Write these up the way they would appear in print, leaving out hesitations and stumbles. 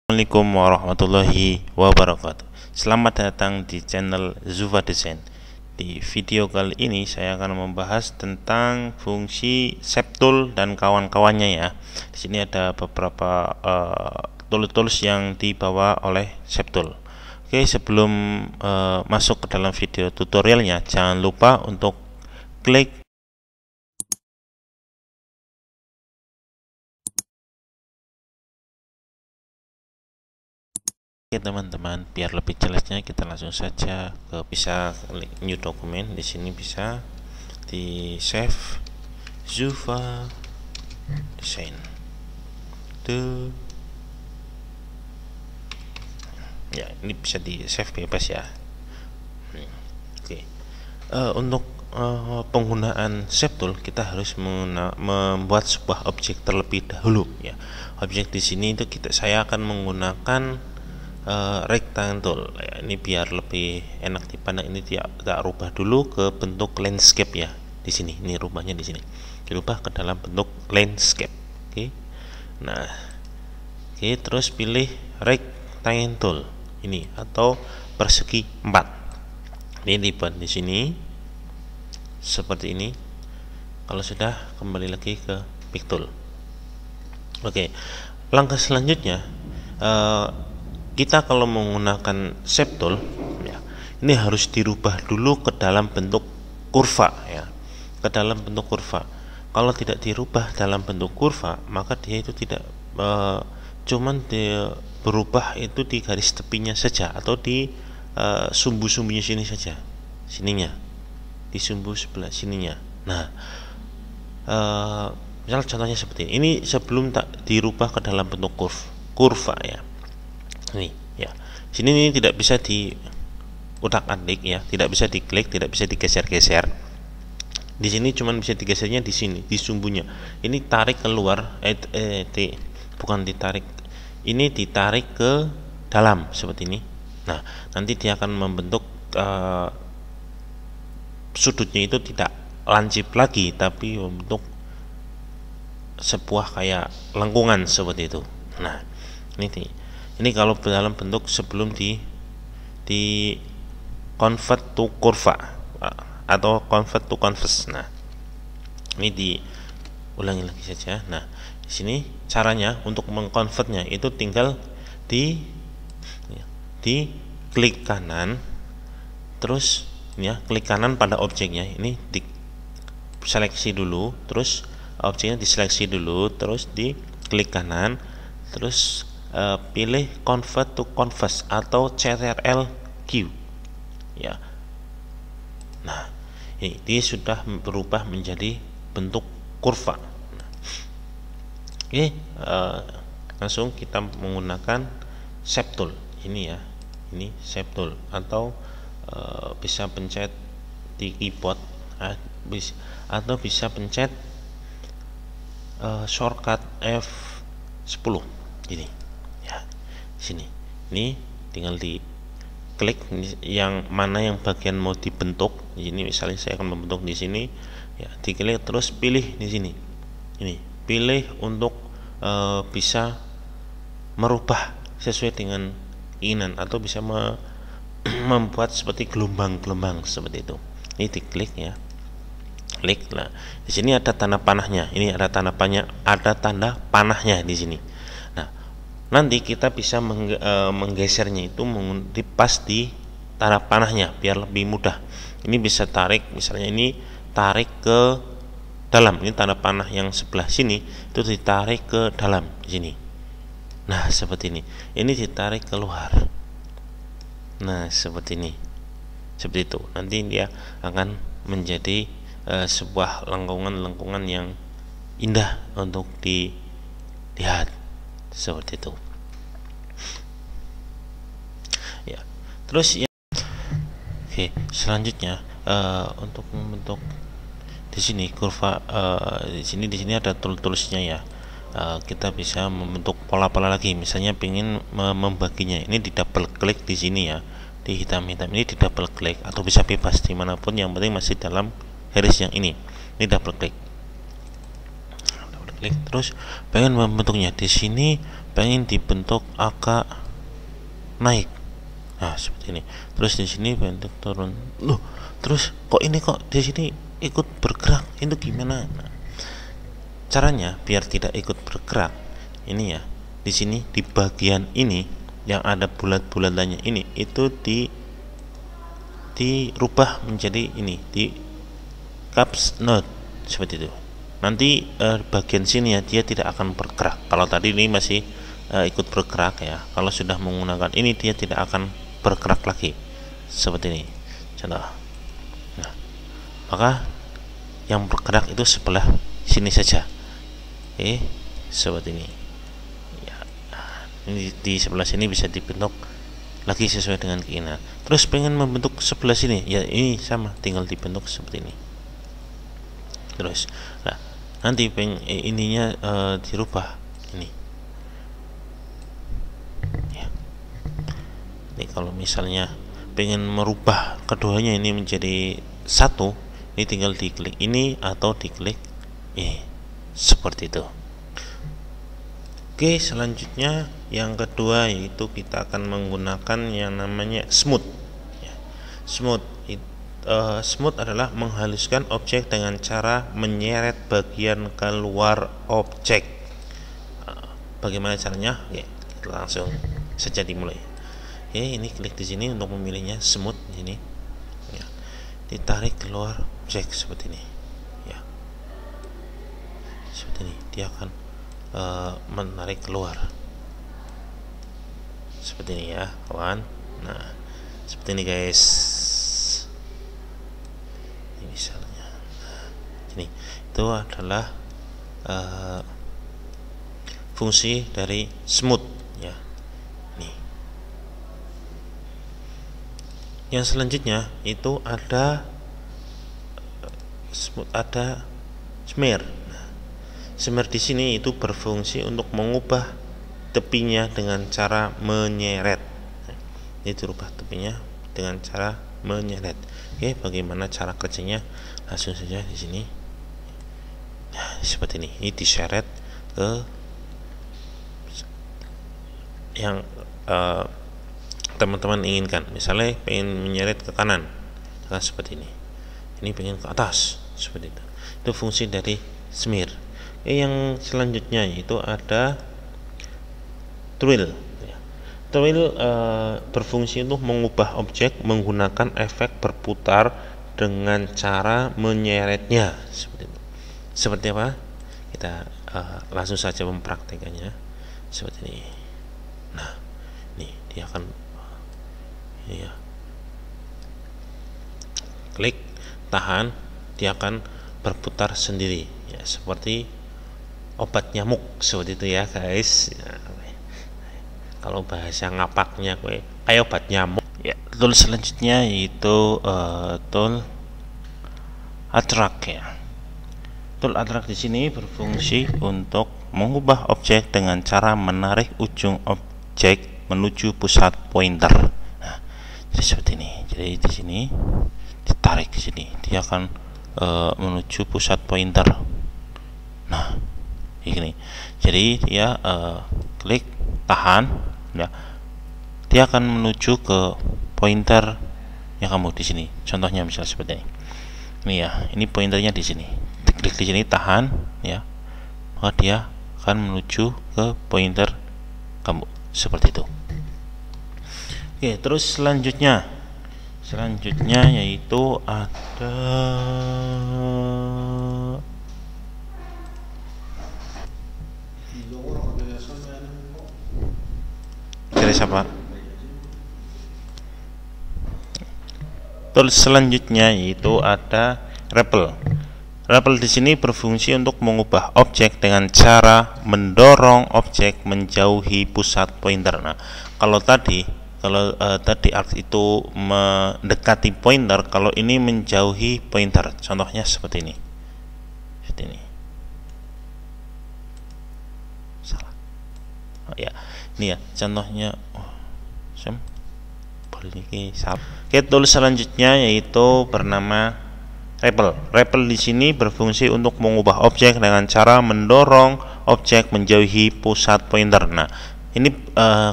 Assalamualaikum warahmatullahi wabarakatuh. Selamat datang di channel Zufa Design. Di video kali ini saya akan membahas tentang fungsi Septool dan kawan-kawannya ya. Di sini ada beberapa tools yang dibawa oleh Septool. Oke, sebelum masuk ke dalam video tutorialnya, jangan lupa untuk klik Oke teman-teman, biar lebih jelasnya kita langsung saja bisa klik new document. Di sini bisa di save Zufa Design. Ya, ini bisa di save bebas ya. Oke. Untuk penggunaan Septool kita harus membuat sebuah objek terlebih dahulu ya. Objek di sini itu saya akan menggunakan rectangle ya, ini biar lebih enak dipandang. Ini kita rubah dulu ke bentuk landscape ya. Di sini ini rumahnya, di sini dirubah ke dalam bentuk landscape. Oke. Nah, oke, terus pilih rectangle ini atau persegi 4. Ini dibuat di sini seperti ini. Kalau sudah, kembali lagi ke pick tool. Oke, langkah selanjutnya kita kalau menggunakan Septool ya, ini harus dirubah dulu ke dalam bentuk kurva ya, ke dalam bentuk kurva. Kalau tidak dirubah dalam bentuk kurva, maka dia itu tidak cuman dia berubah itu di garis tepinya saja atau di sumbu-sumbunya sini saja, sininya di sumbu sebelah sininya. Nah, misal contohnya seperti ini sebelum tak dirubah ke dalam bentuk kurva ya. Ini ya, sini ini tidak bisa di utak-atik ya, tidak bisa diklik, tidak bisa digeser-geser. Di sini cuma bisa digesernya di sini, di sumbunya. Ini tarik keluar, bukan ditarik, ini ditarik ke dalam seperti ini. Nah, nanti dia akan membentuk sudutnya itu tidak lancip lagi, tapi membentuk sebuah kayak lengkungan seperti itu. Nah, ini kalau dalam bentuk sebelum di convert to kurva atau convert to canvas. Nah, ini diulangi lagi saja. Nah, di sini caranya untuk mengkonvertnya itu tinggal di klik kanan, terus ya klik kanan pada objeknya. Ini di seleksi dulu, terus objeknya diseleksi dulu, terus di klik kanan, terus pilih convert to canvas atau CTRL-Q ya. Nah, ini dia sudah berubah menjadi bentuk kurva. Nah, oke, langsung kita menggunakan Septool ini ya, ini Septool atau bisa pencet di keyboard atau bisa pencet shortcut F10 ini ya. Sini ini tinggal di klik yang mana yang bagian mau dibentuk. Ini misalnya saya akan membentuk di sini ya, diklik terus pilih di sini. Ini pilih untuk bisa merubah sesuai dengan keinginan atau bisa membuat seperti gelombang-gelombang seperti itu. Ini diklik ya. Klik. Nah, di sini ada tanda panahnya. Ini ada tanda panahnya di sini. Nah, nanti kita bisa menggesernya itu pas di tanda panahnya biar lebih mudah. Ini bisa tarik, misalnya ini tarik ke dalam. Ini tanda panah yang sebelah sini itu ditarik ke dalam di sini. Nah, seperti ini. Ini ditarik keluar. Nah, seperti ini. Seperti itu. Nanti dia akan menjadi sebuah lengkungan yang indah untuk dilihat seperti itu ya. Terus ya, oke, selanjutnya untuk membentuk di sini kurva, di sini ada toolsnya ya. Kita bisa membentuk pola-pola lagi, misalnya ingin membaginya. Ini di double klik di sini ya, di hitam-hitam ini di double klik atau bisa bebas dimanapun, yang penting masih dalam garis yang ini double klik. klik, terus pengen membentuknya di sini, pengen dibentuk agak naik. Nah, seperti ini. Terus di sini bentuk turun. Loh, terus kok ini kok di sini ikut bergerak? Itu gimana? Nah, caranya biar tidak ikut bergerak, ini ya. Di sini di bagian ini yang ada bulat-bulatannya ini itu dirubah menjadi ini, di caps note seperti itu. Nanti bagian sini ya dia tidak akan bergerak. Kalau tadi ini masih ikut bergerak ya. Kalau sudah menggunakan ini dia tidak akan bergerak lagi. Seperti ini. Contoh. Nah, maka yang bergerak itu sebelah sini saja. Oke, seperti ini. Ya, ini di sebelah sini bisa dibentuk lagi sesuai dengan keinginan. Terus pengen membentuk sebelah sini, ya ini sama, tinggal dibentuk seperti ini. Terus, nah, nanti ininya dirubah ini. Ya. Ini kalau misalnya pengen merubah keduanya ini menjadi satu, ini tinggal diklik ini atau diklik ini, seperti itu. Oke, selanjutnya yang kedua yaitu kita akan menggunakan yang namanya smooth. Smooth adalah menghaluskan objek dengan cara menyeret bagian keluar objek. Bagaimana caranya? Oke, kita langsung saja dimulai. Oke, ini klik di sini untuk memilihnya smooth di sini. Ya, ditarik keluar objek seperti ini. Ya, seperti ini. Dia akan menarik keluar seperti ini ya kawan. Nah, seperti ini guys, ini misalnya. Nah, ini itu adalah fungsi dari smooth ya. Nih, yang selanjutnya itu ada smooth, ada smear. Smear di sini itu berfungsi untuk mengubah tepinya dengan cara menyeret. Ini dirubah tepinya dengan cara menyeret. Oke, bagaimana cara kerjanya? Langsung saja di sini. Nah, seperti ini. Ini diseret ke yang teman-teman inginkan. Misalnya pengen menyeret ke kanan, nah, seperti ini. Ini pengen ke atas, seperti itu. Itu fungsi dari smear. Yang selanjutnya itu ada twirl. Twirl berfungsi untuk mengubah objek menggunakan efek berputar dengan cara menyeretnya. Seperti apa? Kita langsung saja mempraktekannya seperti ini. Nah, ini dia akan ya, klik, tahan, dia akan berputar sendiri ya, seperti obat nyamuk seperti itu ya guys ya, kalau bahasa ngapaknya kayak obat nyamuk ya. Tool selanjutnya yaitu tool attract ya. Tool attract di sini berfungsi untuk mengubah objek dengan cara menarik ujung objek menuju pusat pointer. Nah, jadi seperti ini. Jadi di sini ditarik ke sini, dia akan menuju pusat pointer. Nah, ini. Jadi dia klik, tahan, ya. Dia akan menuju ke pointer yang kamu di sini. Contohnya misalnya seperti ini. Ini ya, ini pointernya di sini. Klik di sini, tahan, ya. Maka dia akan menuju ke pointer kamu seperti itu. Oke, terus selanjutnya yaitu ada apa? Tool selanjutnya yaitu ada rappel. Rappel di sini berfungsi untuk mengubah objek dengan cara mendorong objek menjauhi pusat pointer. Nah, kalau tadi arc itu mendekati pointer, kalau ini menjauhi pointer. Contohnya seperti ini. Seperti ini. Salah. Oh, ya. Ini ya contohnya. Oke, tool selanjutnya yaitu bernama REPL di sini berfungsi untuk mengubah objek dengan cara mendorong objek menjauhi pusat pointer. Nah, ini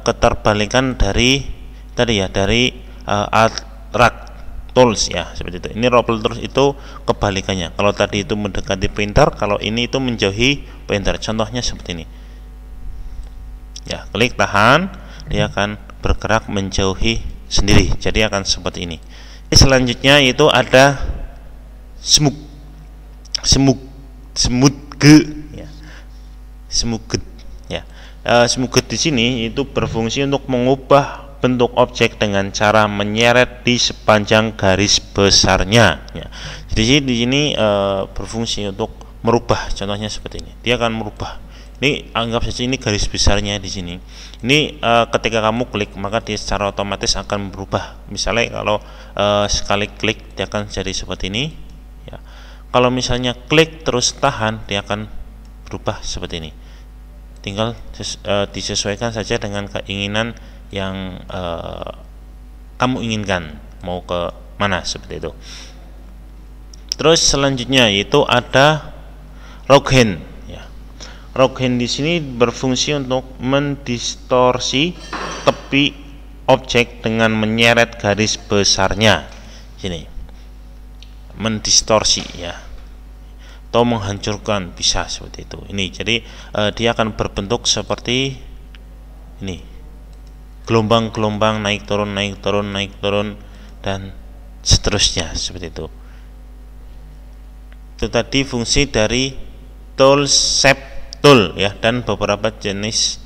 keterbalikan dari tadi ya, dari attract tools ya, seperti itu. Ini REPL tools itu kebalikannya. Kalau tadi itu mendekati pointer, kalau ini itu menjauhi pointer. Contohnya seperti ini. Ya, klik tahan, dia akan bergerak menjauhi sendiri. Jadi akan seperti ini. Selanjutnya itu ada smooth ya. Smooth ya. Smooth di sini itu berfungsi untuk mengubah bentuk objek dengan cara menyeret di sepanjang garis besarnya ya. Jadi di sini berfungsi untuk merubah, contohnya seperti ini. Dia akan merubah. Ini anggap saja ini garis besarnya di sini. Ini ketika kamu klik maka dia secara otomatis akan berubah. Misalnya kalau sekali klik dia akan jadi seperti ini ya. Kalau misalnya klik terus tahan dia akan berubah seperti ini. Tinggal disesuaikan saja dengan keinginan yang kamu inginkan, mau ke mana seperti itu. Terus selanjutnya yaitu ada log hand. Log hand di sini berfungsi untuk mendistorsi tepi objek dengan menyeret garis besarnya. Sini, mendistorsi ya, atau menghancurkan, bisa seperti itu. Ini jadi dia akan berbentuk seperti ini, gelombang-gelombang naik turun dan seterusnya seperti itu. Itu tadi fungsi dari tool shape tool ya, dan beberapa jenis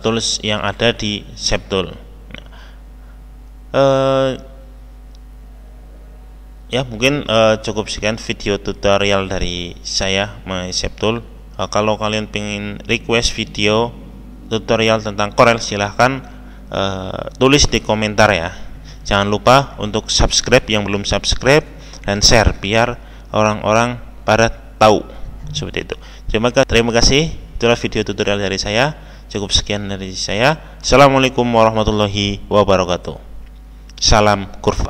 tools yang ada di shape tool. Ya mungkin cukup sekian video tutorial dari saya mengenai shape tool. Kalau kalian pengen request video tutorial tentang Corel, silahkan tulis di komentar ya. Jangan lupa untuk subscribe yang belum subscribe dan share biar orang-orang pada tahu seperti itu. Terima kasih. Itulah video tutorial dari saya. Cukup sekian dari saya. Assalamualaikum warahmatullahi wabarakatuh. Salam kurva.